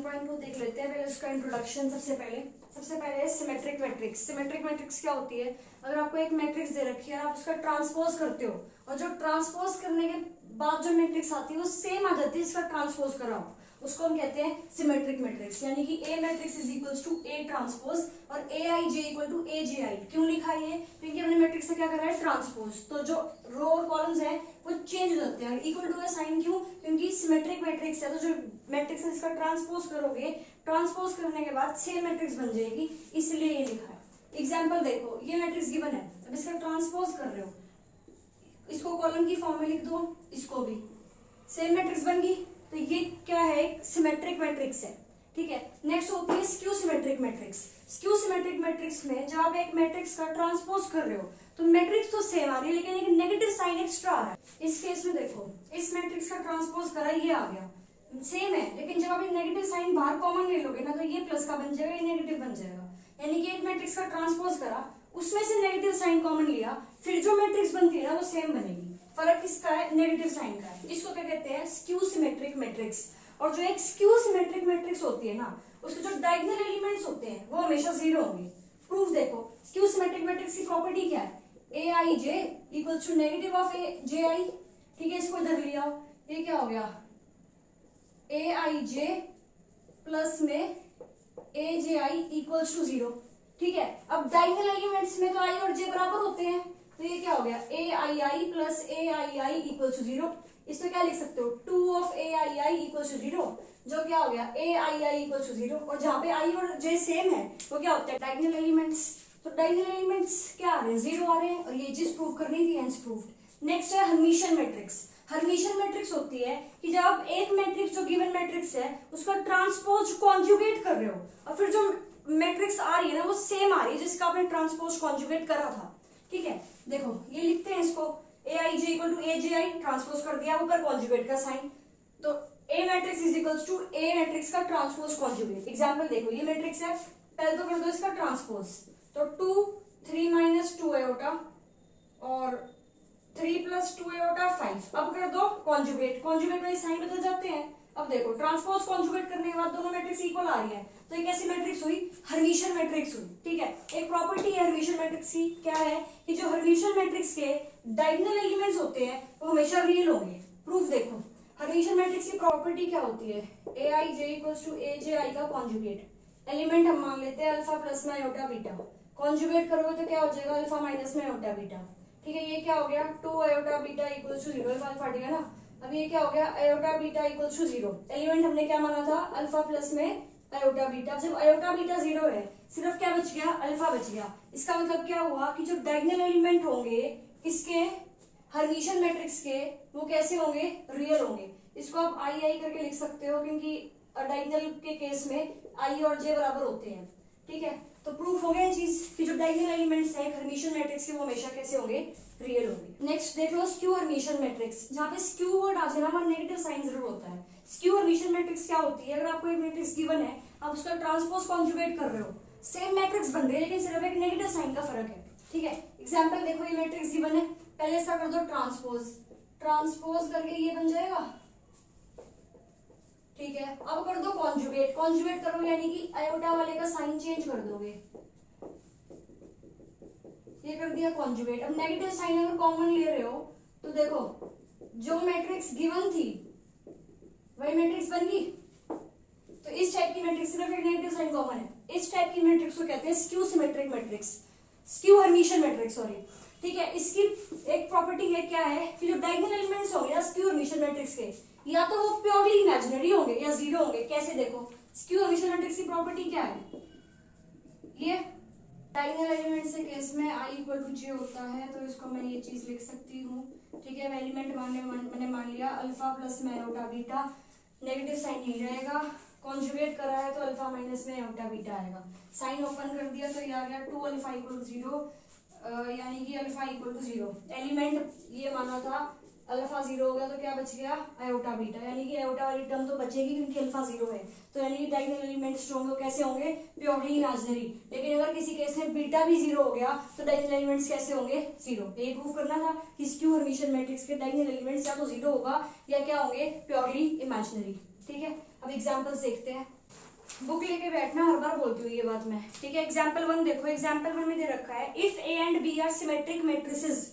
1.2 देख लेते हैं। पहले उसका इंट्रोडक्शन। सबसे पहले सिमेट्रिक मैट्रिक्स। सिमेट्रिक मैट्रिक्स क्या होती है? अगर आपको एक मैट्रिक्स दे रखी है और आप उसका ट्रांसपोज करते हो और जो ट्रांसपोज करने के बाद जो मैट्रिक्स आती है वो सेम आ जाती है इसका ट्रांसपोज कराओ, उसको हम कहते हैं सिमेट्रिक मैट्रिक्स। यानी कि A matrix is equals to A transpose और A I J equal to A J आई। क्यों लिखा है ये? क्योंकि हमने मैट्रिक्स से क्या करा है? ट्रांसपोज। तो जो रो और कॉलम्स हैं वो चेंज हो जाते हैं। इक्वल टू का साइन क्यों? क्योंकि सिमेट्रिक मैट्रिक्स है, तो जो मैट्रिक्स है इसका ट्रांसपोज करोगे, ट्रांसपोज करने के बाद सेम मैट्रिक्स बन जाएगी, इसलिए ये लिखा है। एग्जाम्पल देखो, ये मैट्रिक्स गिवन है, अब इसका ट्रांसपोज कर रहे हो, इसको कॉलम की फॉर्म में लिख दो, इसको भी सेम मैट्रिक्स बन गई। तो ये क्या है? सिमेट्रिक मैट्रिक्स है। ठीक है। नेक्स्ट होती है skew symmetric matrix. Skew symmetric matrix में जब आप एक मैट्रिक्स का ट्रांसपोज कर रहे हो तो मैट्रिक्स तो सेम आ रही है लेकिन एक नेगेटिव साइन एक्स्ट्रा आ रहा है। इस केस में देखो, इस मैट्रिक्स का ट्रांसपोज करा, ये आ गया, सेम है, लेकिन जब आप एक नेगेटिव साइन बाहर कॉमन ले लोगे ना तो ये प्लस का बन जाएगा, ये नेगेटिव बन जाएगा। यानी कि एक मैट्रिक्स का ट्रांसपोज करा, उसमें से नेगेटिव साइन कॉमन लिया, फिर जो मैट्रिक्स बनती है ना वो सेम बनेगी। फर्क किसका है? नेगेटिव साइन का है। इसको क्या कहते हैं? Skew symmetric matrix. और जो एक स्क्यू सिमेट्रिक मैट्रिक्स होती है ना, उसके जो डायगोनल एलिमेंट्स होते हैं वो हमेशा जीरो होंगे। प्रूफ देखो, स्क्यू सिमेट्रिक मैट्रिक्स की प्रॉपर्टी क्या है? ए I J equal to negative of A J आई। ठीक है, इसको इधर लिया, ये क्या हो गया? ए आई जे प्लस में ए J I equal to zero. ठीक है, अब डायगोनल एलिमेंट्स में तो आई और जे बराबर होते हैं, तो ये क्या हो गया? A I I plus A I I equal to zero. इसको क्या लिख सकते हो? 2 of A I I equal to zero, जो क्या हो गया? A I I equal to zero. और जहां पे आई और जे सेम है वो क्या होता है? Diagonal elements. तो डायगोनल एलिमेंट्स क्या आ रहे हैं? जीरो आ रहे हैं, और ये चीज प्रूव करनी थी, हेंस प्रूव्ड। नेक्स्ट है हर्मिशियन मैट्रिक्स। हर्मिशियन मैट्रिक्स होती है कि जब आप एक मैट्रिक्स जो गिवन मैट्रिक्स है उसका ट्रांसपोज कॉन्जुगेट कर रहे हो और फिर जो मैट्रिक्स आ रही है ना वो सेम आ रही है जिसका आपने ट्रांसपोज कॉन्जुगेट करा था। ठीक है, देखो ये लिखते हैं इसको, A I J equal to A J I, transpose कर दिया, ऊपर कॉन्जुगेट का साइन, तो A matrix is equals to A matrix का ट्रांसपोज कॉन्जुगेट। एग्जांपल देखो, ये मैट्रिक्स है, पहले तो कर दो इसका ट्रांसपोज, तो 2 3 माइनस 2 एओटा और 3 प्लस 2 एओटा 5। अब कर दो कॉन्जुगेट, कॉन्जुगेट में साइन बदल जाते हैं। अब देखो ट्रांसपोज कॉन्जुगेट करने के बाद दोनों मैट्रिक्स इक्वल आ रही है, तो एक ऐसी मैट्रिक्स हुई, हर्मिशियन मैट्रिक्स हुई। ठीक है, एक प्रॉपर्टी है हर्मिशियन मैट्रिक्स की, क्या है कि जो हर्मिशियन मैट्रिक्स के डायगोनल एलिमेंट्स होते हैं वो हमेशा रियल होंगे। प्रूफ देखो, हर्मिशियन मैट्रिक्स की प्रॉपर्टी क्या होती है? ए I J equals to A J आई का कॉन्जुगेट। एलिमेंट हम मान लेते हैं अल्फा प्लस में आयोटा बीटा, कॉन्जुगेट करोगे तो क्या हो जाएगा? अल्फा माइनस में आयोटा बीटा। ठीक है, ये क्या हो गया? 2 iota beta equals to 0, alpha हट गया ना। अब ये क्या हो गया? Iota beta equals to 0। Element हमने क्या माना था? अल्फा प्लस में आयोटा बीटा। जब आयोटा बीटा 0 है, सिर्फ क्या बच गया? अल्फा बच गया। इसका मतलब क्या हुआ कि जो डायगोनल एलिमेंट होंगे इसके हर्मिशियन मैट्रिक्स के, वो कैसे होंगे? रियल होंगे। इसको आप आई आई करके लिख सकते हो क्योंकि डायगोनल के केस में आई और जे बराबर होते हैं। ठीक है, तो प्रूफ हो गया ये चीज कि जो डायगोनल एलिमेंट्स हैं हर्मिशियन मैट्रिक्स के वो हमेशा कैसे होंगे? रियल होंगे। नेक्स्ट देख लो स्क्यू हर्मिशियन मैट्रिक्स। जहाँ पे स्क्यू वर्ड आ जाए ना वहां नेगेटिव साइन जरूर होता है। स्क्यू हर्मिशियन मैट्रिक्स क्या होती है? अगर आपको एक मैट्रिक्स गिवन है, आप उसका ट्रांसपोज कॉन्जुगेट कर रहे हो, सेम मैट्रिक्स बन रही है लेकिन सिर्फ एक नेगेटिव साइन का फर्क है। ठीक है, एग्जाम्पल देखो, ये मैट्रिक्स गिवन है, पहले इसका कर दो ट्रांसपोज, ट्रांसपोज करके ये बन जाएगा। ठीक है, अब कर दो कॉन्जुगेट, कॉन्जुगेट करोगे यानी कि आयोटा वाले का साइन चेंज कर दोगे, ये कर दिया कॉन्जुगेट। अब नेगेटिव साइन अगर कॉमन ले रहे हो तो देखो जो मैट्रिक्स गिवन थी वही मैट्रिक्स बन गई। तो इस टाइप की मैट्रिक्स सिर्फ एक नेगेटिव साइन कॉमन है, इस टाइप की मैट्रिक्स को कहते हैं skew symmetric matrix, skew Hermitian matrix, sorry. ठीक है, इसकी एक प्रॉपर्टी है, क्या है कि जो डायगोनल एलिमेंट्स होंगे ना स्क्यू हर्मिशियन मैट्रिक्स के, या तो वो प्योरली इमेजिनरी होंगे या जीरो होंगे। कैसे देखो, स्क्यू हर्मिशियन मैट्रिक्स की प्रॉपर्टी क्या है? ये डायगोनल एलिमेंट्स के केस में आई इक्वल टू जे होता है, तो इसको मैं ये चीज लिख सकती हूँ। ठीक है, एलिमेंट मैंने मान लिया अल्फा प्लस में आयोटा बीटा, नेगेटिव साइन नहीं रहेगा, कॉन्जुगेट करा है तो अल्फा माइनस में आयोटा बीटा आएगा। साइन ओपन कर दिया तो ये आ गया 2 अल्फा इक्वल टू 0, यानी कि अल्फा इक्वल टू 0। एलिमेंट ये माना था, अल्फा 0 हो गया तो क्या बच गया? आयोटा बीटा, यानी कि आयोटा वाली टर्म तो बचेगी क्योंकि अल्फा 0 है। तो यानी कि डायगोनल एलिमेंट्स जो होंगे कैसे होंगे? Purely imaginary. लेकिन अगर किसी केस में बीटा भी 0 हो गया तो डायगोनल एलिमेंट्स कैसे होंगे? 0। ये प्रूव करना था कि स्क्यू हर्मिशियन मैट्रिक्स के डायगोनल एलिमेंट्स या तो 0 होगा या क्या होंगे? Purely imaginary. ठीक है, अब एग्जांपल्स देखते हैं। बुक लेके बैठना, हर बार बोलती हूँ ये बात मैं, ठीक है। एग्जांपल 1 देखो, एग्जांपल 1 में दे रखा है if A and B are symmetric matrices.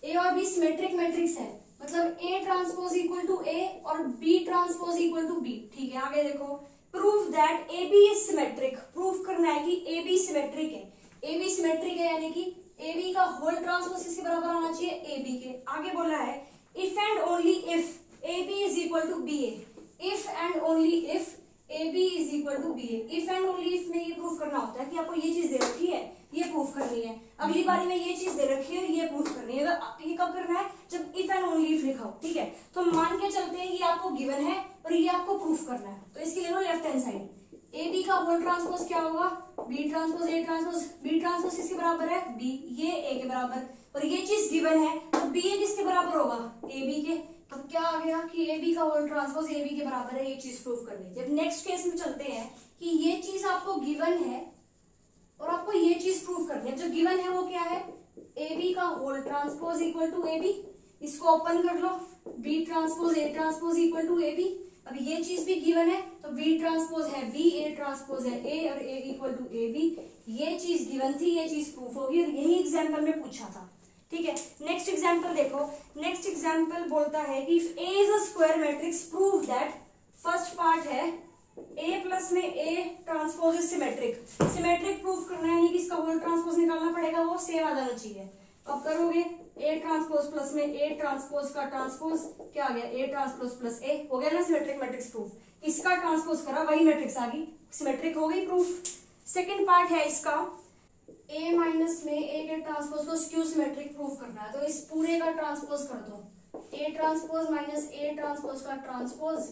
A और बी सिमेट्रिक मैट्रिक्स है, मतलब A transpose equal to A और B transpose equal to B, ठीक है। आगे देखो, prove that A B is symmetric, proof करना है कि ए बी सिमेट्रिक है। ए बी सिमेट्रिक है यानी कि ए बी का होल ट्रांसपोज किसके बराबर आना चाहिए, ए बी के। आगे बोला है if and only if A B is equal to B A, if and only if A B is equal to B A. If and only if में ये प्रूफ करना होता है कि आपको ये चीज दे रखी है, ये प्रूफ करनी है। अगली बारी में ये चीज दे रखी है, ये प्रूफ करनी है। ये कब करना है, जब इफ एंड ओनली इफ लिखा हो, ठीक है। तो मान के चलते हैं ये आपको गिवन है और ये आपको प्रूफ करना है, तो इसके ले लो left hand side. A B का होल ट्रांसपोज क्या होगा, B transpose A transpose. B transpose किसके बराबर है, बी, ये ए के बराबर, और ये चीज गिवन है तो बी ए किसके बराबर होगा, ए बी के। अब क्या आ गया कि ए बी का होल ट्रांसपोज ए बी के बराबर है, ये चीज प्रूफ कर दी। जब नेक्स्ट केस में चलते हैं कि ये चीज आपको गिवन है और आपको ये चीज प्रूफ करनी है। जो गिवन है वो क्या है, ए बी का whole transpose equal to A B. इसको ओपन कर लो, B transpose A transpose equal to A B. अब ये चीज भी गिवन है तो बी ट्रांसपोज है बी, ए ट्रांसपोज है ए और A equal to A B. ये चीज गिवन थी, ये चीज प्रूफ होगी और यही एग्जाम्पल में पूछा था, ठीक है। नेक्स्ट एग्जाम्पल देखो, नेक्स्ट एग्जाम्पल बोलता है कि if A is a square matrix prove that, first part है ए प्लस में A transpose is symmetric. Symmetric proof करना है यानी कि इसका होल ट्रांसपोज निकालना पड़ेगा, वो सेम आ जाना चाहिए। अब करोगे ए ट्रांसपोज प्लस में ए ट्रांसपोज का ट्रांसपोज क्या आ गया, ए ट्रांसपोज प्लस ए, हो गया ना सिमेट्रिक मैट्रिक्स प्रूफ। इसका ट्रांसपोज करा, वही मैट्रिक्स आ गई, सिमेट्रिक हो गई प्रूफ। सेकेंड पार्ट है इसका ए माइनस में ए के ट्रांसपोज को स्क्यू सिमेट्रिक प्रूफ करना है, तो इस पूरे का ट्रांसपोज कर दो। A transpose minus A transpose का ट्रांसपोज,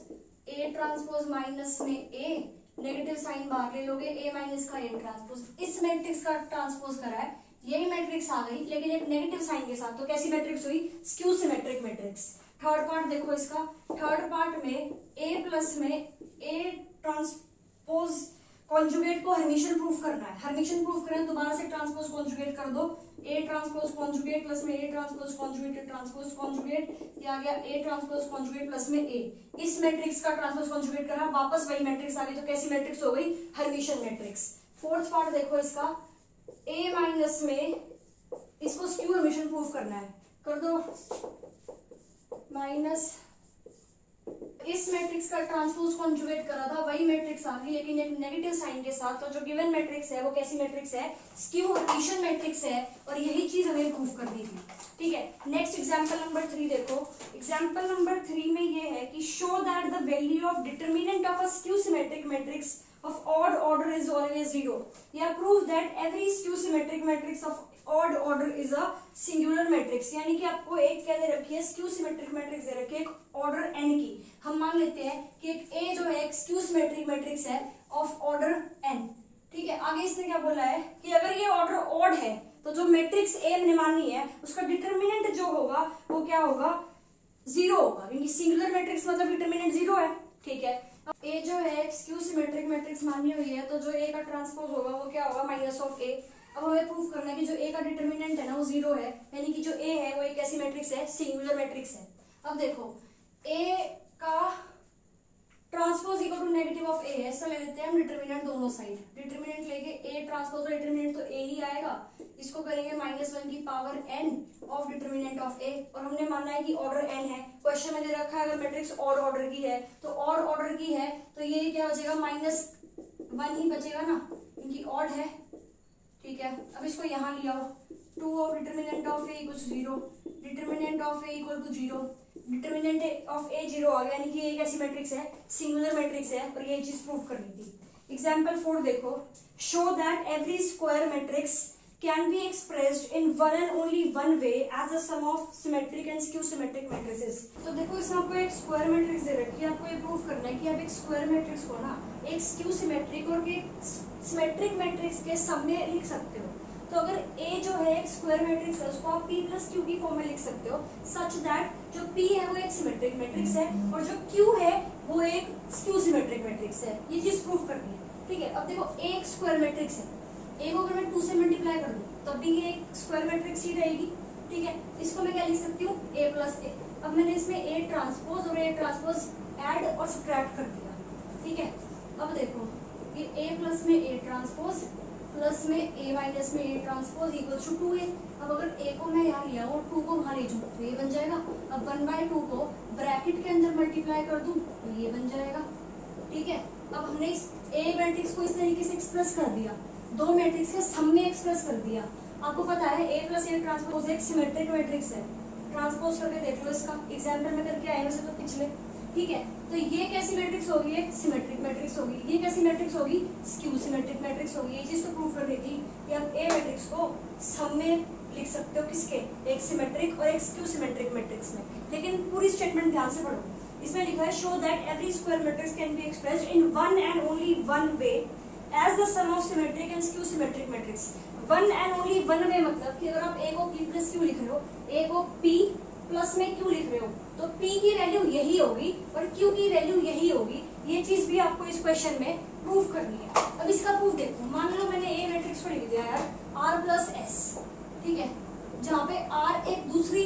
ए ट्रांसपोज माइनस में ए, नेगेटिव साइन बाहर ले लोगे, ए माइनस का ए ट्रांसपोज। इस मैट्रिक्स का ट्रांसपोज करा है, यही मैट्रिक्स आ गई लेकिन एक नेगेटिव साइन के साथ, तो कैसी मैट्रिक्स हुई, skew symmetric matrix. Third part देखो इसका, थर्ड पार्ट में ए प्लस में ए ट्रांसपोज कॉन्जुगेट को हर्मिशन प्रूफ करना है। हर्मिशन प्रूफ करें दोबारा से ट्रांसपोज कॉन्जुगेट कर दो, ए ट्रांसपोज कॉन्जुगेट प्लस में A transpose conjugate, transpose conjugate, ये आ गया ए ट्रांसपोज कॉन्जुगेट प्लस में ए। इस मैट्रिक्स का ट्रांसपोज कॉन्जुगेट करा, वापस वही मैट्रिक्स आ गई, तो कैसी मैट्रिक्स हो गई, हर्मिशन मैट्रिक्स। फोर्थ पार्ट देखो इसका, ए माइनस में इसको स्क्यू हर्मिशन प्रूफ करना है, कर दो माइनस, इस मैट्रिक्स का ट्रांसपोज कॉन्जुगेट करा था, वही मैट्रिक्स आ गई लेकिन एक नेगेटिव साइन के साथ। तो जो गिवन मैट्रिक्स है वो कैसी मैट्रिक्स है, स्क्यू हर्मिशन मैट्रिक्स है, और यही चीज हमें प्रूफ करनी थी, ठीक है। नेक्स्ट एग्जांपल नंबर 3 देखो, एग्जांपल नंबर 3 में ये है कि show that the value of determinant of a skew symmetric matrix of odd order is always 0, या prove that every skew symmetric matrix of odd order is a singular matrix। यानी कि आपको एक क्या दे रखी है, skew symmetric matrix दे रखी है, एक ऑर्डर n की। हम मान लेते हैं कि एक A जो है एक skew symmetric matrix है of order n, ठीक है। आगे इसने क्या बोला है कि अगर ये ऑर्डर odd है तो जो मैट्रिक्स A हमने मानी है उसका डिटरमिनेंट जो होगा वो क्या होगा, 0 होगा, क्योंकि सिंगुलर मैट्रिक्स मतलब डिटरमिनेंट 0 है, ठीक है। ए जो है स्क्यू सिमेट्रिक मैट्रिक्स मानी हुई है, तो जो ए का ट्रांसपोज होगा वो क्या होगा, माइनस ऑफ ए। अब हमें प्रूफ करना है कि जो ए का डिटरमिनेंट है ना वो 0 है, यानी कि जो ए है वो एक ऐसी मैट्रिक्स है, सिंगुलर मैट्रिक्स है। अब देखो ए का transpose equal to negative of A है, इसका ले लेते हैं हम डिटरमिनेंट दोनों साइड। डिटरमिनेंट लेके ए ट्रांसपोज का डिटरमिनेंट तो ए ही आएगा, इसको करेंगे -1 की power n of determinant of A, और हमने माना है कि ऑर्डर n है। क्वेश्चन में दे रखा है अगर मैट्रिक्स ऑड ऑर्डर की है तो ऑड ऑर्डर की है तो ये क्या बचेगा, -1 ही बचेगा ना, क्योंकि ऑड है, ठीक है। अब इसको यहाँ लिया हो, 2 of determinant of A equal to 0, determinant of A equal to 0, determinant of A 0 आ गया, यानी कि एक ऐसी मैट्रिक्स है, सिंगुलर मैट्रिक्स है, और ये चीज प्रूफ करनी थी। एग्जाम्पल 4 देखो, show that every square matrix can be expressed in one and only one way as the sum of symmetric and skew symmetric matrices। तो देखो इसमें आपको एक स्क्वायर मैट्रिक्स दे रखी है, आपको ये प्रूफ करना है कि आप एक स्क्वायर मैट्रिक्स को ना एक स्क्यू सिमेट्रिक और एक सिमेट्रिक मैट्रिक्स के सम में लिख सकते हो। तो अगर A जो है एक स्क्वायर मैट्रिक्स है उसको आप P प्लस Q की फॉर्म में लिख सकते हो, सच दैट जो P है वो एक सिमेट्रिक मैट्रिक्स है और जो Q है वो एक स्क्यू सिमेट्रिक मैट्रिक्स है। ये चीज प्रूफ करनी है, ठीक है। अब देखो A एक स्क्वायर मैट्रिक्स है, ए को अगर मैं 2 से मल्टीप्लाई कर दूं तब भी ये एक स्क्वायर मैट्रिक्स ही रहेगी, ठीक है। इसको मैं क्या लिख सकती हूँ, A प्लस ए। अब मैंने इसमें A ट्रांसपोज और A ट्रांसपोज ऐड और सब्ट्रैक्ट कर दिया, ठीक है। अब देखो ये A प्लस में A ट्रांसपोज प्लस में A माइनस में A transpose equals to 2A। अब अगर A को मैं यहाँ लिया और 2 को वहाँ ले जाऊँ तो ये बन जाएगा। अब 1/2 को ब्रैकेट के अंदर मल्टीप्लाई कर दूँ तो ये बन जाएगा। ठीक है, अब हमने इस A मैट्रिक्स को इस तरीके से एक्सप्रेस कर दिया, दो मैट्रिक्स के सम में एक्सप्रेस कर दिया। आपको पता है A प्लस A ट्रांसपोज एक सिमेट्रिक मैट्रिक्स है। ट्रांसपोज करके देख लो, इसका एग्जाम्पल में करके आए वैसे तो पिछले। ठीक है, तो ये कैसी मैट्रिक्स होगी? एक सिमेट्रिक मैट्रिक्स होगी। ये कैसी मैट्रिक्स होगी? स्क्यू सिमेट्रिक मैट्रिक्स होगी। ये चीज तो प्रूव कर देगी कि आप ए मैट्रिक्स को सम में लिख सकते हो, किसके? एक सिमेट्रिक और एक स्क्यू सिमेट्रिक मैट्रिक्स में। लेकिन पूरी स्टेटमेंट ध्यान से पढ़ो। इसमें लिखा है show that every square matrix can be expressed in one and only one way as the sum of symmetric and skew symmetric matrix. One and only one way मतलब कि अगर आप ए को p प्लस क्यू लिख रहे हो, ए को p plus में क्यू लिख रहे हो, तो p की वैल्यू यही होगी और q की वैल्यू यही होगी। ये चीज भी आपको इस क्वेश्चन में प्रूव करनी है। अब इसका प्रूफ देखो। मान लो मैंने ए मैट्रिक्स को लिख दिया यार r प्लस एस, ठीक है, जहाँ पे r एक दूसरी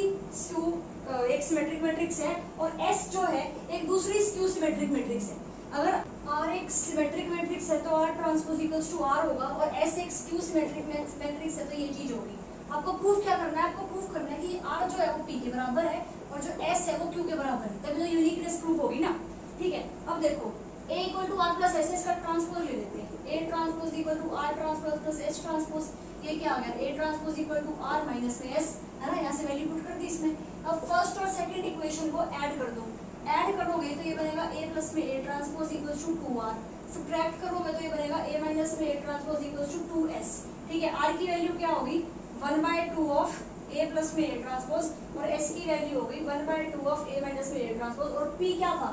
एक सिमेट्रिक मैट्रिक्स है और s जो है एक दूसरी स्क्यू सिमेट्रिक मैट्रिक्स है। अगर r एक सिमेट्रिक मैट्रिक्स है तो r transpose equals to r होगा और s एक स्क्यू सिमेट्रिक मैट्रिक्स है तो ये चीज होगी। आपको प्रूफ क्या करना है? आपको प्रूफ करना है कि r जो है वो p के बराबर है और जो s है वो q के बराबर है, तभी तो यूनिकनेस प्रूफ होगी ना। ठीक है, अब देखो a equal to r plus S, इसका ट्रांसपोज ले लेते हैं। a transpose equal to r transpose plus s transpose, ये क्या आ गया? a transpose equal to r minus में s, है ना, यहाँ से वैल्यू पुट कर दी इसमें। अब फर्स्ट और सेकंड इक्वेशन को ऐड कर दो। ऐड करोगे तो ये बनेगा a प्लस में a transpose equals to 2r। Subtract करोगे तो ये बनेगा a माइनस में a transpose equals to 2s। ठीक है, r की वैल्यू क्या होगी? 1/2 ऑफ a प्लस में a ट्रांसपोज और s की वैल्यू होगी 1/2 ऑफ a माइनस में a ट्रांसपोज और p क्या था?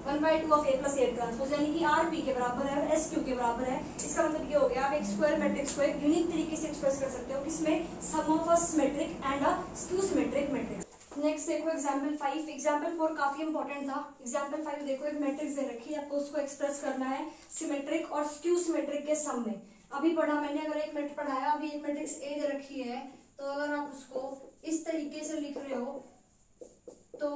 1/2 of a plus a transpose, यानी कि r p के बराबर है और s q के बराबर है। इसका मतलब ये हो गया आप एक स्क्वायर मैट्रिक्स को एक यूनिक तरीके से एक्सप्रेस कर सकते हो, किसमें? Sum of a symmetric and a skew symmetric matrix. Next देखो एग्जाम्पल 5। एग्जाम्पल 4 काफी इंपॉर्टेंट था। एग्जाम्पल 5 देखो, एक मैट्रिक्स दे रखी है, आपको उसको एक्सप्रेस करना है सिमेट्रिक और स्क्यू सिमेट्रिक के सम में। अभी पढ़ा मैंने, अगर एक मैट्रिक्स पढ़ाया, अभी एक मैट्रिक्स ए दे रखी है, तो अगर आप उसको इस तरीके से लिख रहे हो तो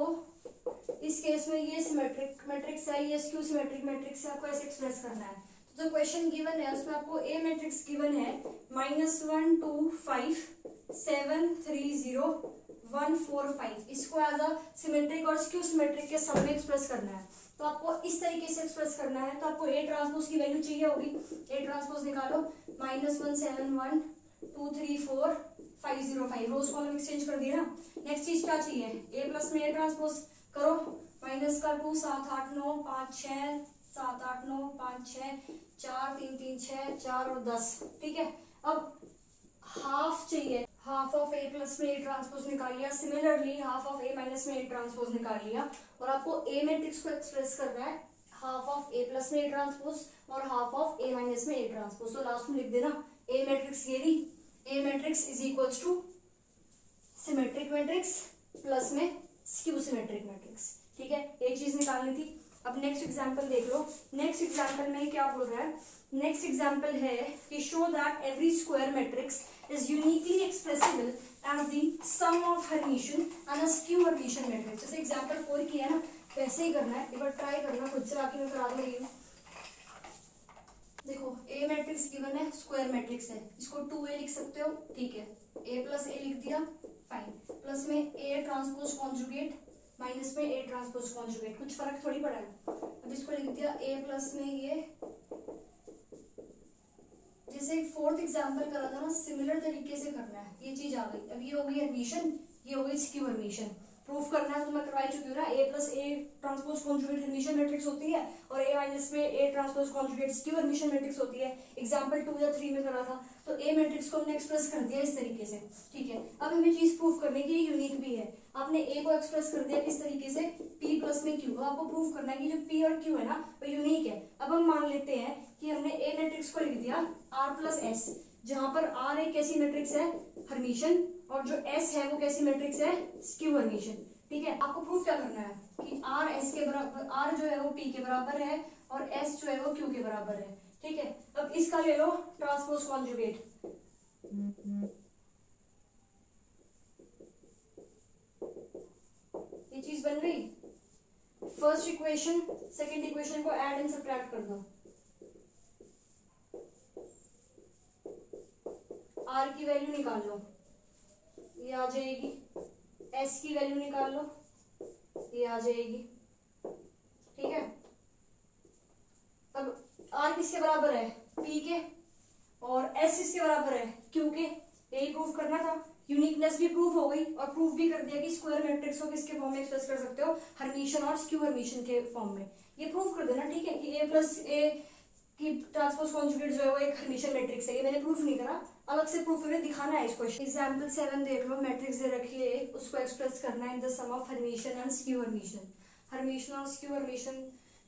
इस केस में ये सिमेट्रिक मैट्रिक्स है, ये स्क्यू सिमेट्रिक मैट्रिक्स है, आपको ऐसे एक्सप्रेस करना है। तो जो क्वेश्चन गिवन है उसमें आपको ए मैट्रिक्स गिवन है -1 2 5 7 3 0 1 4 5। इसको एज अ सिमेट्रिक और स्क्यू सिमेट्रिक के सम में एक्सप्रेस करना है। तो आपको इस तरीके से एक्सप्रेस करना है। तो आपको ए ट्रांसपोज की वैल्यू चाहिए होगी। ए ट्रांसपोज निकालो, -1 7 1 2 3 4 5 0 5, रोज कॉलम एक्सचेंज कर दिया ना। नेक्स्ट चीज क्या चाहिए? ए प्लस में ए ट्रांसपोज करो, माइनस का 2 7 8 9 5 6 7 8 9 5 6 4 3 3 6 4 और 10। ठीक है, अब हाफ चाहिए, हाफ ऑफ ए प्लस में ए ट्रांसपोज निकाल लिया। Similarly half of A minus में ए ट्रांसपोज निकाल लिया और आपको ए मैट्रिक्स को एक्सप्रेस करना है हाफ ऑफ ए प्लस में ए ट्रांसपोज और हाफ ऑफ ए माइनस में ए ट्रांसपोज। तो लास्ट में लिख देना ए मैट्रिक्स ये रही, A matrix is equals to symmetric matrix plus में स्क्यू सिमेट्रिक मैट्रिक्स। ठीक है, एक चीज निकालनी थी। अब नेक्स्ट एग्जांपल देख लो। नेक्स्ट एग्जांपल में क्या बोल रहा है? नेक्स्ट एग्जांपल है कि show that every square matrix is uniquely expressible as the sum of Hermitian and a skew Hermitian matrix. जैसे एग्जांपल 4 की है ना, वैसे ही करना है। एक बार ट्राई करना खुद से, बाकी मैं करा दूंगी। देखो ए मैट्रिक्स गिवन है, स्क्वायर मैट्रिक्स है, इसको 2a लिख सकते हो। ठीक है, a प्लस ए लिख दिया, फाइन। प्लस में ए ट्रांसपोज कॉन्जुगेट, माइनस में ए ट्रांसपोज कॉन्जुगेट, कुछ फर्क थोड़ी पड़ा है। अब इसको लिख दिया ए प्लस में ये, जैसे एक फोर्थ एग्जांपल करा था ना, सिमिलर तरीके से करना है। ये चीज आ गई। अब ये हो गई हर्मिशियन, ये हो गई स्क्यू हर्मिशियन। प्रूफ करना है तो मैं करवाई चुकी हूँ ना। A plus A transpose conjugate Hermitian matrix होती है और ए माइनस में A transpose conjugate skew Hermitian matrix होती है। एग्जांपल 2 या 3 में करा था। तो ए मैट्रिक्स को हमने एक्सप्रेस कर दिया इस तरीके से। ठीक है, अब हमें चीज प्रूफ करने की यूनिक भी है। आपने ए को एक्सप्रेस कर दिया किस तरीके से? p प्लस में q। आपको प्रूफ करना है कि जो p और q है ना वो यूनिक है। अब हम मान लेते हैं कि हमने ए मैट्रिक्स को लिख दिया r प्लस एस, जहां पर r एक कैसी मैट्रिक्स है? हर्मिशियन, और जो s है वो कैसी मैट्रिक्स है? Skew Hermitian. ठीक है, आपको प्रूफ क्या करना है कि r s के बराबर, r जो है वो p के बराबर है और s जो है वो q के बराबर है। ठीक है, अब इसका ले लो ट्रांसपोज कॉन्जुगेट। ये चीज बन गई। फर्स्ट इक्वेशन सेकंड इक्वेशन को ऐड एंड सब्ट्रैक्ट कर दो। आर की वैल्यू निकाल लो, ये आ जाएगी। एस की वैल्यू निकाल लो, ये आ जाएगी। ठीक है, अब आर किसके बराबर है? पी के, और एस किसके बराबर है? क्यू के। यही प्रूफ करना था। यूनिकनेस भी प्रूफ हो गई और प्रूफ भी कर दिया कि स्क्वायर मैट्रिक्स को किसके फॉर्म में एक्सप्रेस कर सकते हो? हर्मिशन और स्क्यू हर्मिशन के फॉर्म में। ये प्रूफ कर देना, ठीक है, कि ए प्लस ए की ट्रांसपोज कॉन्जुगेट जो है वो एक हर्मिशन मैट्रिक्स है। ये मैंने प्रूफ नहीं करा, अलग से प्रूफ करके दिखाना है इस क्वेश्चन। एग्जांपल 7 देख लो, मैट्रिक्स दे रखी है, उसको एक्सप्रेस करना है in the sum of Hermitian and skew Hermitian. Hermitian और स्क्यू हर्मिशन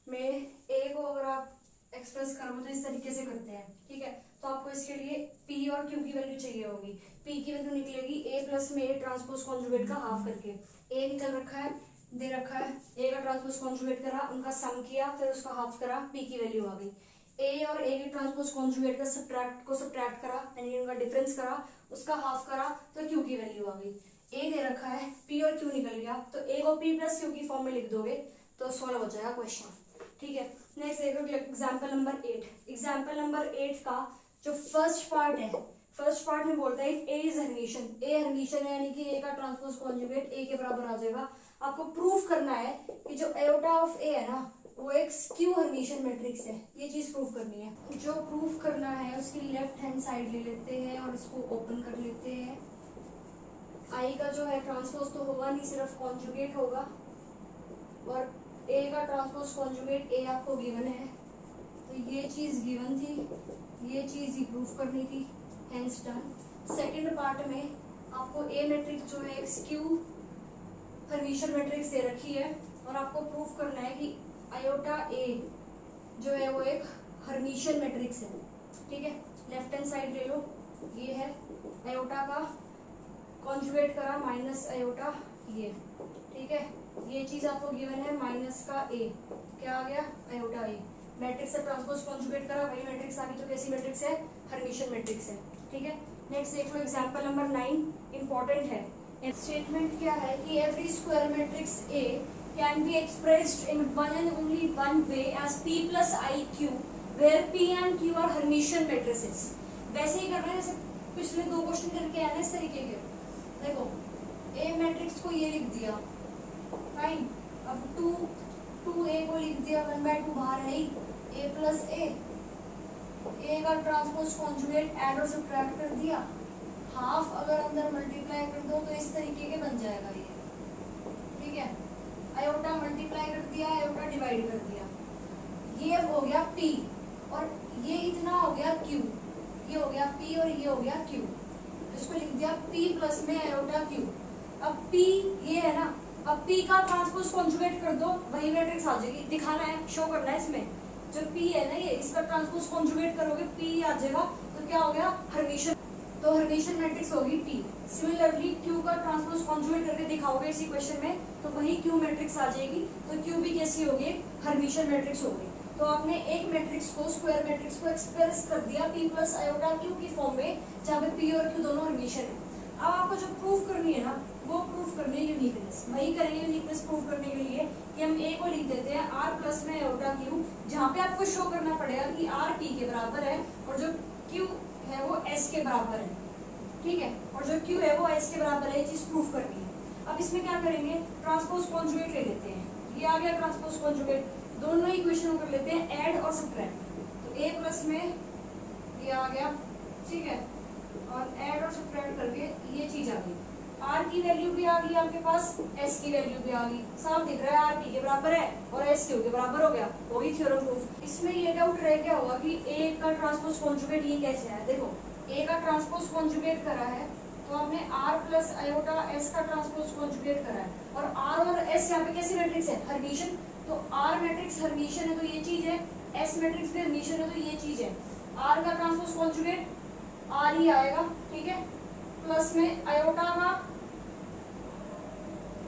में ए को अगर आप एक्सप्रेस करोगे तो इस तरीके से करते हैं। ठीक है, तो आपको इसके लिए पी और क्यू की वैल्यू चाहिए होगी। पी की वैल्यू निकलेगी ए प्लस में ए ट्रांसपोज कॉन्जुगेट का हाफ करके। ए निकल रखा है, दे रखा है, ए का ट्रांसपोज कॉन्जुगेट करा, उनका सम किया, फिर उसका हाफ करा, पी की वैल्यू आ गई। ए और ए के ट्रांसपोज कॉन्जुगेट का सब्ट्रैक्ट करा, यानी उनका डिफरेंस करा, उसका हाफ करा, तो क्यू की वैल्यू आ गई। ए दे रखा है, पी और क्यू निकल गया, तो ए को पी प्लस क्यू की फॉर्म में लिख दोगे तो सॉल्व हो जाएगा क्वेश्चन। ठीक है, नेक्स्ट देखो एग्जाम्पल नंबर 8। एग्जाम्पल नंबर 8 का जो फर्स्ट पार्ट है, फर्स्ट पार्ट में बोलता है ए इज हर्मिशन। ए हर्मिशन है यानी कि ए का ट्रांसपोज कॉन्जुगेट ए के बराबर आ जाएगा। आपको प्रूफ करना है कि जो आयोटा ऑफ ए है ना वो एक स्क्यू हर्मिशन मैट्रिक्स है। ये चीज प्रूफ करनी है। जो प्रूफ करना है उसकी लेफ्ट हैंड साइड ले लेते हैं और इसको ओपन कर लेते हैं। आई का जो है ट्रांसपोज तो होगा नहीं, सिर्फ कॉन्जुगेट होगा, और ए का ट्रांसपोज कॉन्जुगेट ए आपको गिवन है, तो ये चीज गिवन थी, ये चीज ही प्रूफ करनी थी, हेंस डन। सेकंड पार्ट में आपको ए मैट्रिक्स जो है एक स्क्यू हर्मिशन मैट्रिक्स दे रखी है और आपको प्रूफ करना है कि आयोटा ए जो है वो एक हर्मिशन मैट्रिक्स है। ठीक है, लेफ्ट हैंड साइड ले लो, ये है आयोटा का कॉन्जुगेट करा माइनस आयोटा ये। ठीक है, ये चीज आपको गिवन है माइनस का ए, क्या आ गया? आयोटा ए। मैट्रिक्स से ट्रांसपोज कॉन्जुगेट करा, वही मैट्रिक्स आ गई, तो कैसी मैट्रिक्स है? हर्मिशन मैट्रिक्स है। ठीक है, नेक्स्ट देख लो एग्जांपल नंबर 9, इंपॉर्टेंट है। स्टेटमेंट क्या है कि every square matrix A can be expressed in one and only one way as p plus i Q, where p and q are Hermitian matrices. वैसे ही करना है जैसे पिछले 2 क्वेश्चन करके आए इस तरीके के। देखो, ए मैट्रिक्स को ये लिख दिया, फाइन। अब 2a को लिख दिया, 1/2 बाहर है ही, a प्लस ए का ट्रांसपोज कॉन्जुगेट ऐड और सब्ट्रैक्ट कर दिया, हाफ अगर अंदर मल्टीप्लाई कर दो तो इस तरीके के बन जाएगा ये। ठीक है, आयोटा मल्टीप्लाई कर दिया, आयोटा डिवाइड कर दिया, ये हो गया p और ये इतना हो गया q, ये हो गया p और ये हो गया q, इसको लिख दिया p प्लस में आयोटा q। अब p ये है ना, अब p का ट्रांसपोज कॉन्जुगेट कर दो, वही मैट्रिक्स आ जाएगी। दिखाना है, शो करना है इसमें, जो p है ना ये, इसका ट्रांसपोज कॉन्जुगेट करोगे p आ जाएगा, तो क्या हो गया? हर्मिशन। तो हर्मिशन मैट्रिक्स होगी p। सिमिलरली q का ट्रांसपोज कॉन्जुगेट करके दिखाओगे इसी क्वेश्चन में, तो वही q मैट्रिक्स आ जाएगी, तो q भी कैसी होगी? हर्मिशन मैट्रिक्स होगी। तो आपने एक मैट्रिक्स को, स्क्वायर मैट्रिक्स को एक्सप्रेस कर दिया p प्लस आयोटा q की फॉर्म में, जहाँ पे p और q दोनों हर्मिशन है। अब आपको जो प्रूफ करनी है ना, वो प्रूफ करनी है यूनिकनेस। वही करेंगे यूनिकनेस प्रूफ करने के लिए कि हम a को लिख देते हैं r प्लस में आयोटा q, जहाँ पे आपको शो करना पड़ेगा कि r p के बराबर है और जो q है वो s के बराबर है। ठीक है, और जो q है वो s के बराबर है, ये चीज प्रूफ करनी है। अब इसमें क्या करेंगे? ट्रांसपोज कॉन्जुगेट ले लेते हैं, ये आ गया ट्रांसपोज कॉन्जुगेट, दोनों इक्वेशन कर लेते हैं ऐड और सब्ट्रैक्ट। तो a प्लस में ये आ गया, ठीक है, और ऐड और सब्ट्रैक्ट करके ये चीज आ गई। r की वैल्यू भी आ गई आपके पास, s की वैल्यू भी आ गई, साफ दिख रहा है r p के बराबर है और s q के बराबर हो गया, वही थ्योरम प्रूफ। इसमें ये डाउट रह गया होगा कि a का ट्रांसपोज कॉन्जुगेट ये कैसे है। देखो, a का ट्रांसपोज कॉन्जुगेट करा है तो हमने r प्लस आयोटा s का ट्रांसपोज कॉन्जुगेट करा है, और r और s यहाँ पे कैसी मैट्रिक्स है? हर्मिशन। तो r मैट्रिक्स हर्मिशन है तो ये चीज है, s मैट्रिक्स भी हर्मिशन है तो ये चीज है। r का ट्रांसपोज कॉन्जुगेट r ही आएगा, ठीक है, प्लस में आयोटा का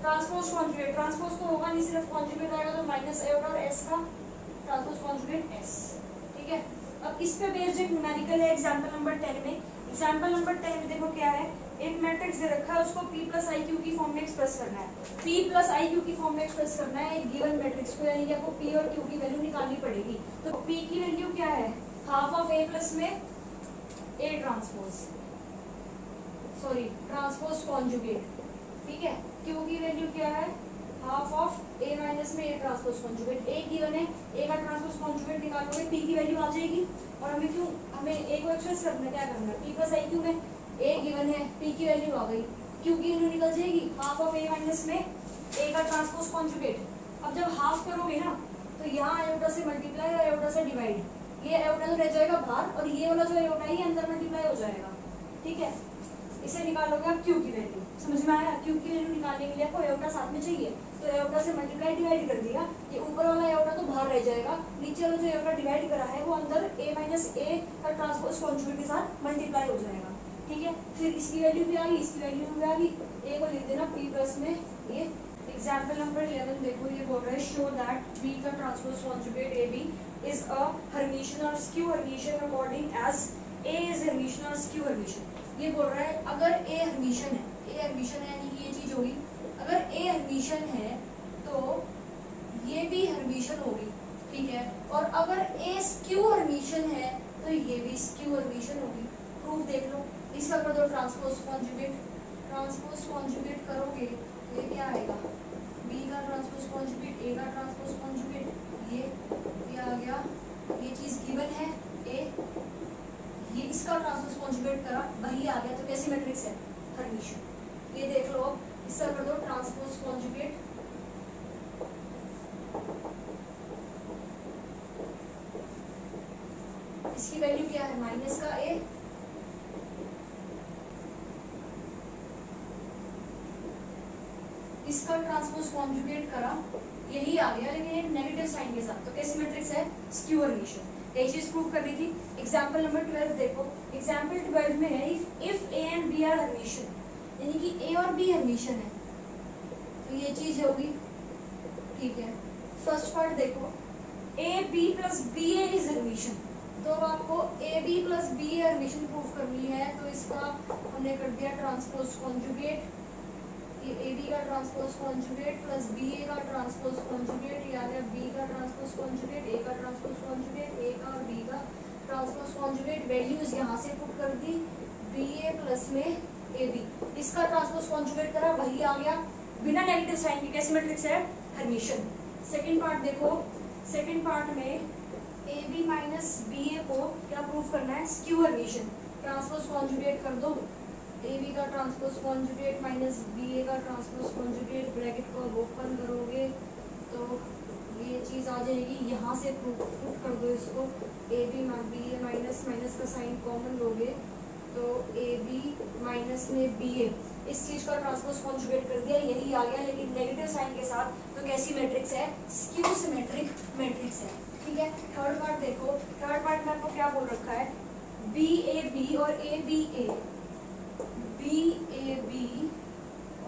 ट्रांसपोज कॉन्जुगेट, ट्रांसपोज तो होगा नहीं, सिर्फ कॉन्जुगेट आएगा, तो माइनस आयोटा और s का ट्रांसपोज कॉन्जुगेट s। ठीक है, अब इस पे बेस्ड एक न्यूमेरिकल है एग्जांपल नंबर 10 में। एग्जांपल नंबर 10 में देखो क्या है, एक मैट्रिक्स दे रखा है, उसको P प्लस आई क्यू की फॉर्म में एक्सप्रेस करना है, P प्लस आई क्यू की फॉर्म में एक्सप्रेस करना है एक गिवन मैट्रिक्स को, यानी कि आपको P और Q की वैल्यू निकालनी पड़ेगी। तो P की वैल्यू क्या है, हाफ ऑफ A प्लस में A transpose, sorry transpose conjugate, ठीक है। Q की वैल्यू क्या है, हाफ ऑफ A माइनस में A transpose conjugate. A given है, A का ट्रांसपोज कॉन्जुगेट निकालोगे P की वैल्यू आ जाएगी। और हमें A को एक्सप्रेस करना है, क्या करना है, P प्लस आई क्यू में A गिवन है, P की वैल्यू आ गई, Q की वैल्यू निकल जाएगी हाफ ऑफ A माइनस में A का ट्रांसपोज कॉन्जुगेट। अब जब हाफ करोगे ना तो यहाँ आयोटा से मल्टीप्लाई और आयोटा से डिवाइड, ये आयोटा तो रह जाएगा बाहर और ये वाला जो आयोटा है ये अंदर मल्टीप्लाई हो जाएगा, ठीक है। इसे निकालोगे आप Q की वैल्यू, समझ में आया। Q की वैल्यू निकालने के लिए आपको आयोटा साथ में चाहिए, तो आयोटा से मल्टीप्लाई डिवाइड कर दिया, ये ऊपर वाला आयोटा तो बाहर रह जाएगा, नीचे वाला जो आयोटा डिवाइड करा है वो अंदर A माइनस A का ट्रांसपोज कॉन्जुगेट के साथ मल्टीप्लाई हो जाएगा, ठीक है। फिर इसकी वैल्यू भी आ गई, इसकी वैल्यू भी आ गई, A को लिख देना P प्लस में ये। एग्जाम्पल नंबर 11 देखो, ये बोल रहा है शो दैट B का transpose conjugate AB is a Hermitian और skew Hermitian according as A is Hermitian और स्क्यू हर्मिशियन। ये बोल रहा है अगर A हर्मिशियन है, A हर्मिशियन है यानी कि ये चीज होगी, अगर A हर्मिशियन है तो ये भी हर्मिशियन होगी, ठीक है। और अगर A स्क्यू हर्मिशियन है तो ये भी स्क्यू हर्मिशियन होगी। प्रूफ देख लो, इसका कर दो ट्रांसपोज कॉन्जुगेट, ट्रांसपोज कॉन्जुगेट करोगे ये क्या आएगा, B का ट्रांसपोज कॉन्जुगेट A का ट्रांसपोज कॉन्जुगेट, ये आ गया, ये चीज गिवन है A, ये इसका ट्रांसपोज कॉन्जुगेट करा वही आ गया, तो कैसी मैट्रिक्स है, हर्मिशियन। ये देख लो, इसका कर दो ट्रांसपोज कॉन्जुगेट, इसकी वैल्यू क्या है, माइनस का A, इसका ट्रांसपोज कॉन्जुगेट करा यही आ गया, लेकिन एक नेगेटिव साइन के साथ, तो कैसी मैट्रिक्स है, स्क्यू हर्मिशियन। यही चीज प्रूव करनी थी। एग्जांपल नंबर 12 देखो, एग्जांपल 12 में है if A and B are Hermitian, यानी कि A और B हर्मिशियन है, तो ये चीज होगी, ठीक है। फर्स्ट पार्ट देखो, AB plus BA is Hermitian, तो अब आपको AB plus BA Hermitian prove करनी है, तो इसका हमने कर दिया ट्रांसपोज कॉन्जुगेट, ये AB का ट्रांसपोज कॉन्जुगेट प्लस BA का ट्रांसपोज कॉन्जुगेट, ये आ गया B का ट्रांसपोज कॉन्जुगेट, A का ट्रांसपोज कॉन्जुगेट, A का और B का ट्रांसपोज कॉन्जुगेट। वैल्यूज यहाँ से पुट कर दी, BA प्लस में AB, इसका ट्रांसपोज कॉन्जुगेट करा वही आ गया, बिना नेगेटिव साइन के। कैसी मैट्रिक्स है, हर्मिशियन। सेकंड पार्ट देखो, सेकंड पार्ट में AB माइनस BA को क्या प्रूव करना है, स्क्यू हर्मिशियन। ट्रांसपोज कॉन्जुगेट कर दो, AB का ट्रांसपोज कॉन्जुगेट माइनस BA का ट्रांसपोज कॉन्जुगेट, ब्रैकेट को ओपन करोगे तो ये चीज आ जाएगी, यहाँ से पुट कर दो इसको, AB BA माइनस माइनस का साइन कॉमन लोगे तो AB माइनस में BA, इस चीज का ट्रांसपोज कॉन्जुगेट कर दिया, यही आ गया, लेकिन नेगेटिव साइन के साथ। तो कैसी मैट्रिक्स है, स्क्यू सिमेट्रिक मैट्रिक्स है, ठीक है। थर्ड पार्ट देखो, थर्ड पार्ट में आपको क्या बोल रखा है, BAB और ABA, BAB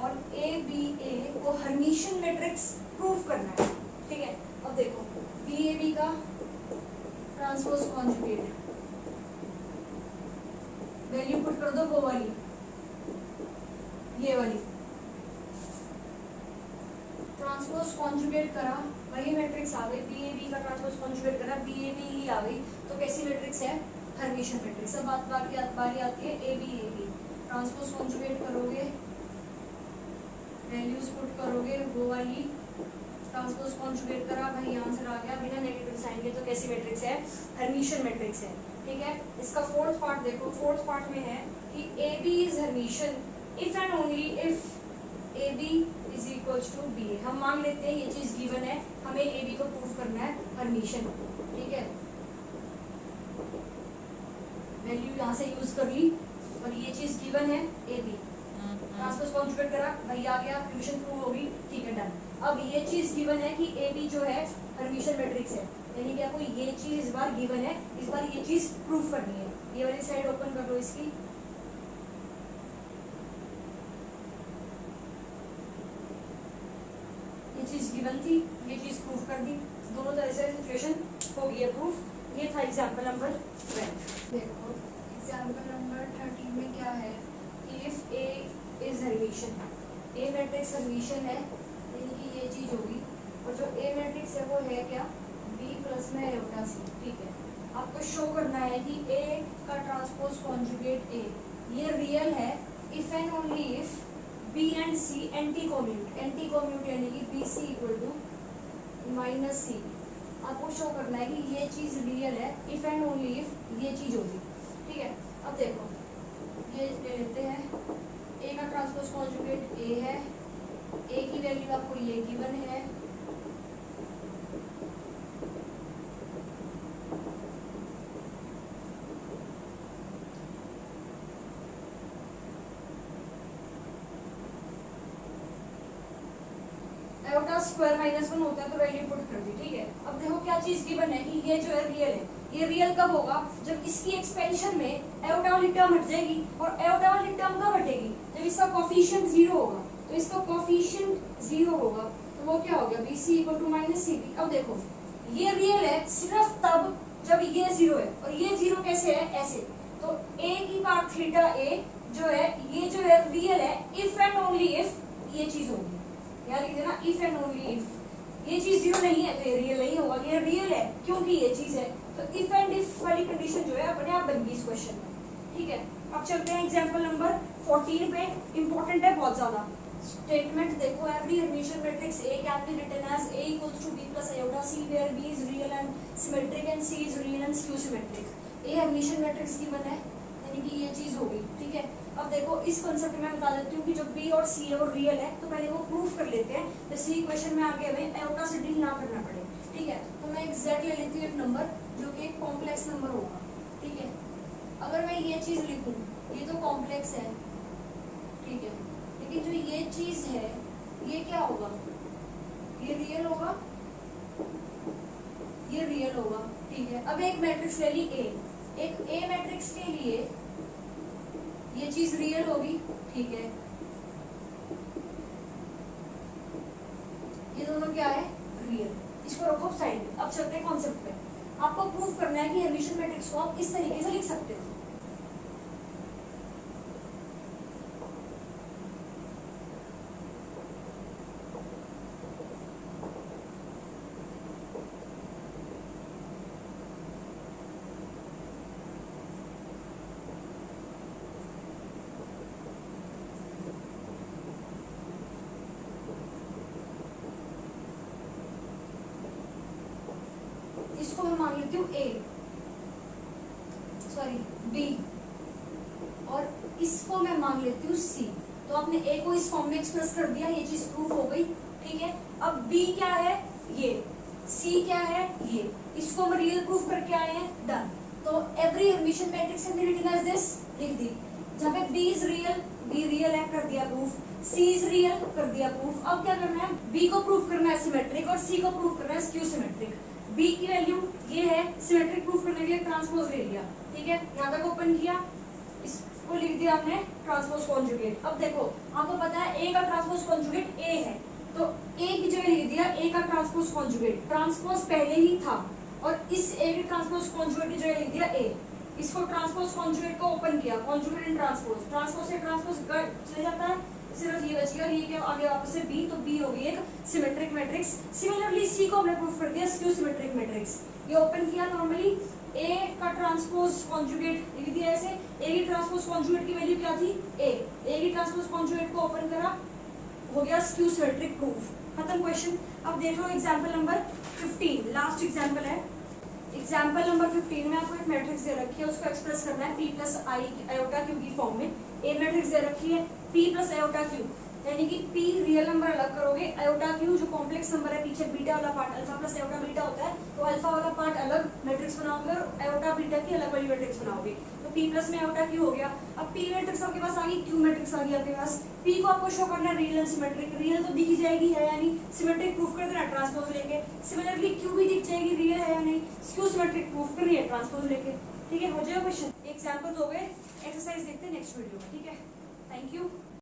और ABA को हर्मिशियन मैट्रिक्स प्रूव करना है, ठीक है। अब देखो, BAB का ट्रांसपोज कॉन्जुगेट, वैल्यू पुट कर दो वो वाली, ये वाली, ट्रांसपोज कॉन्जुगेट करा वही मैट्रिक्स आ गई, BAB का ट्रांसपोज कॉन्जुगेट करा BAB ही आ गई, तो कैसी मैट्रिक्स है, हर्मिशियन मैट्रिक्स। अब बारी आती है ABAB, ट्रांसपोज कॉन्जुगेट करोगे, वैल्यूज पुट करोगे वो वाली, ट्रांसपोज कॉन्जुगेट करा वही आंसर आ गया, बिना नेगेटिव साइन के, तो कैसी मैट्रिक्स है, हर्मिशियन मैट्रिक्स है, ठीक है। इसका फोर्थ पार्ट देखो, फोर्थ पार्ट में है कि AB is Hermitian if and only if AB is equals to BA। हम मान लेते हैं ये चीज गिवन है, हमें AB को प्रूव करना है हर्मिशियन, ठीक है। वैल्यू यहाँ से यूज कर ली और ये चीज गिवन है AB, ट्रांसपोज कॉन्जुगेट करा वही आ गया, हर्मिशियन प्रूव होगी, ठीक है, डन। अब ये चीज गिवन है कि AB जो है हर्मिशियन मैट्रिक्स है, यानी कि आपको ये चीज इस बार गिवन है, इस बार ये चीज प्रूव करनी है। ये वाली साइड ओपन कर लो इसकी, ये चीज गिवन थी, ये चीज प्रूव कर दी, दोनों तरह से सिचुएशन हो गई है प्रूफ। ये था एग्जाम्पल नंबर 12। देखो एग्जाम्पल नंबर 13 में क्या है if A is Hermitian, A matrix Hermitian है यानी कि ये चीज होगी, और जो ए मैट्रिक्स है वो है क्या, बी प्लस में आयोटा सी। ठीक है, आपको शो करना है कि ए का ट्रांसपोज कॉन्जुगेट ए ये रियल है if and only if B and C anti commute, anti commute यानी कि B C equal to minus C. आपको शो करना है कि ये चीज रियल है इफ एंड ओनली इफ ये चीज होगी। ठीक है, अब देखो ये ले लेते हैं, ए का ट्रांसपोज कॉन्जुगेट ए है, ए की वैल्यू आपको ये गिवन है, आयोटा स्क्वायर -1 होता है तो वैल्यू पुट कर दी। ठीक है, अब देखो क्या चीज गिवन है कि ये जो है रियल है, ये रियल कब होगा, जब इसकी एक्सपेंशन में आयोटा वाली टर्म हट जाएगी, और आयोटा वाली टर्म कब हटेगी, जब इसका कोफिशिएंट 0 होगा। तो इसका कोफिशिएंट 0 होगा तो वो क्या हो गया, B C equal to minus C B. अब देखो ये रियल है सिर्फ तब जब ये 0 है, और ये 0 कैसे है, ऐसे। तो ए की पार्ट थीटा ए जो है ये जो है रियल है इफ एंड ओनली इफ ये चीज होगी, याद लिख देना, इफ एंड ओनली इफ ये चीज 0 नहीं है तो ये रियल नहीं होगा, ये रियल है क्योंकि ये चीज है। तो इफ एंड इफ वाली कंडीशन जो है अपने आप बन गई इस क्वेश्चन में। ठीक है, अब चलते हैं एग्जांपल नंबर 14 पे, इंपॉर्टेंट है बहुत ज्यादा। स्टेटमेंट देखो, every Hermitian matrix A can be written as A equals to B plus iota C where B is real and symmetric and C is real and skew symmetric. A Hermitian matrix की बना है यानी कि ये चीज होगी। ठीक है, अब देखो इस कंसेप्ट में बता देती हूँ कि जब बी और सी है और रियल है तो पहले वो प्रूफ कर लेते हैं, जैसे क्वेश्चन में आगे हमें आयोटा से डील ना करना पड़े। ठीक है, तो मैं एग्जैक्ट ले लेती हूँ एक नंबर जो कि एक कॉम्प्लेक्स नंबर होगा। ठीक है, अगर मैं ये चीज लिखूं, ये तो कॉम्प्लेक्स है, ठीक है, लेकिन जो ये चीज है ये क्या होगा, ये रियल होगा, ये रियल होगा। ठीक है, अब एक मैट्रिक्स ले ली ए, एक ए मैट्रिक्स के लिए ये चीज रियल होगी। ठीक है, ये दोनों क्या है, रियल, इसको रखो साइड। अब चलते हैं कॉन्सेप्ट पे। आपको प्रूफ करना है कि हर्मिशियन मैट्रिक्स को आप इस तरीके से लिख सकते हो। इसको मैं मान लेती हूँ ए, सॉरी बी, और इसको मैं मान लेती हूँ सी। तो आपने ए को इस फॉर्म में एक्सप्रेस कर दिया, ये चीज प्रूफ हो गई। ठीक है, अब बी क्या है, ये, सी क्या है, ये, इसको हम रियल प्रूफ करके आए हैं, डन। तो every Hermitian matrix can be written as this, लिख दी। जहाँ पे B is real, B real है, कर दिया प्रूफ, सी इज रियल, कर दिया प्रूफ। अब क्या करना है, बी को प्रूफ करना है सिमेट्रिक और सी को प्रूफ करना है स्क्यू सिमेट्रिक। बी की वैल्यू ये है, सिमेट्रिक प्रूफ करने के लिए ट्रांसपोज ले लिया। ठीक है, यहाँ तक ओपन किया, इसको लिख दिया हमने ट्रांसपोज कॉन्जुगेट। अब देखो आपको पता है ए का ट्रांसपोज कॉन्जुगेट ए है, तो ए की जगह लिख दिया ए का ट्रांसपोज कॉन्जुगेट। ट्रांसपोज पहले ही था और इस ए के ट्रांसपोज कॉन्जुगेट की जगह लिख दिया ए। इसको ट्रांसपोज कॉन्जुगेट को ओपन किया, कॉन्जुगेट इन ट्रांसपोज, ट्रांसपोज से ट्रांसपोज चले जाता है, सिर्फ ये बच गया, ये क्या आगे वापस से बी, तो बी होगी एक सिमेट्रिक मैट्रिक्स। सिमिलरली सी को हमने प्रूफ कर दिया स्क्यू सिमेट्रिक मैट्रिक्स। ये ओपन किया, नॉर्मली ए का ट्रांसपोज कॉन्जुगेट लिख दिया ऐसे, ए की ट्रांसपोज कॉन्जुगेट की वैल्यू क्या थी, ए की ट्रांसपोज कॉन्जुगेट को ओपन करा, हो गया स्क्यू सिमेट्रिक प्रूफ, खत्म क्वेश्चन। अब देख लो एग्जांपल नंबर 15, लास्ट एग्जांपल है। एग्जांपल नंबर 15 में आपको एक मैट्रिक्स दे रखी है, उसको एक्सप्रेस करना है p प्लस आई आयोटा क्यू की फॉर्म में। ए मैट्रिक्स दे रखी है p प्लस आयोटा क्यू, यानी कि p रियल नंबर अलग करोगे, आयोटा क्यू जो कॉम्प्लेक्स नंबर है, पीछे बीटा वाला part, alpha plus iota beta होता है, तो अल्फा वाला पार्ट अलग मैट्रिक्स बनाओगे और आयोटा बीटा की अलग वाली मैट्रिक्स बनाओगे। तो p प्लस में आयोटा क्यू हो गया। अब p मैट्रिक्स आपके पास आ गई, q मैट्रिक्स आ गई आपके पास। p को आपको शो करना है रियल एंड सिमेट्रिक, रियल तो दिख ही जाएगी है यानी, सिमेट्रिक प्रूफ कर देना ट्रांसपोज लेके। सिमिलरली q भी दिख जाएगी, रियल है या नहीं, स्क्यू सिमेट्रिक प्रूफ कर रही है ट्रांसपोज लेके। ठीक है, हो जाएगा क्वेश्चन। एग्जांपल्स हो गए, एक्सरसाइज देखते हैं नेक्स्ट वीडियो में। ठीक है, थैंक यू।